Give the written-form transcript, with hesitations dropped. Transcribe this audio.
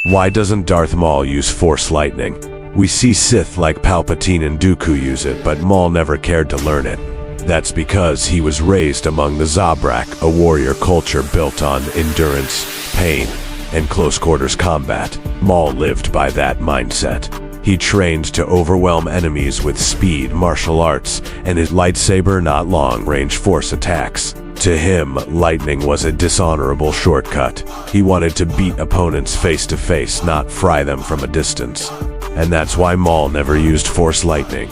Why doesn't Darth Maul use Force lightning? We see Sith like Palpatine and Dooku use it, but Maul never cared to learn it. That's because he was raised among the Zabrak, a warrior culture built on endurance, pain, and close-quarters combat. Maul lived by that mindset. He trained to overwhelm enemies with speed, martial arts, and his lightsaber, not long-range force attacks. To him, lightning was a dishonorable shortcut. He wanted to beat opponents face to face, not fry them from a distance. And that's why Maul never used Force lightning.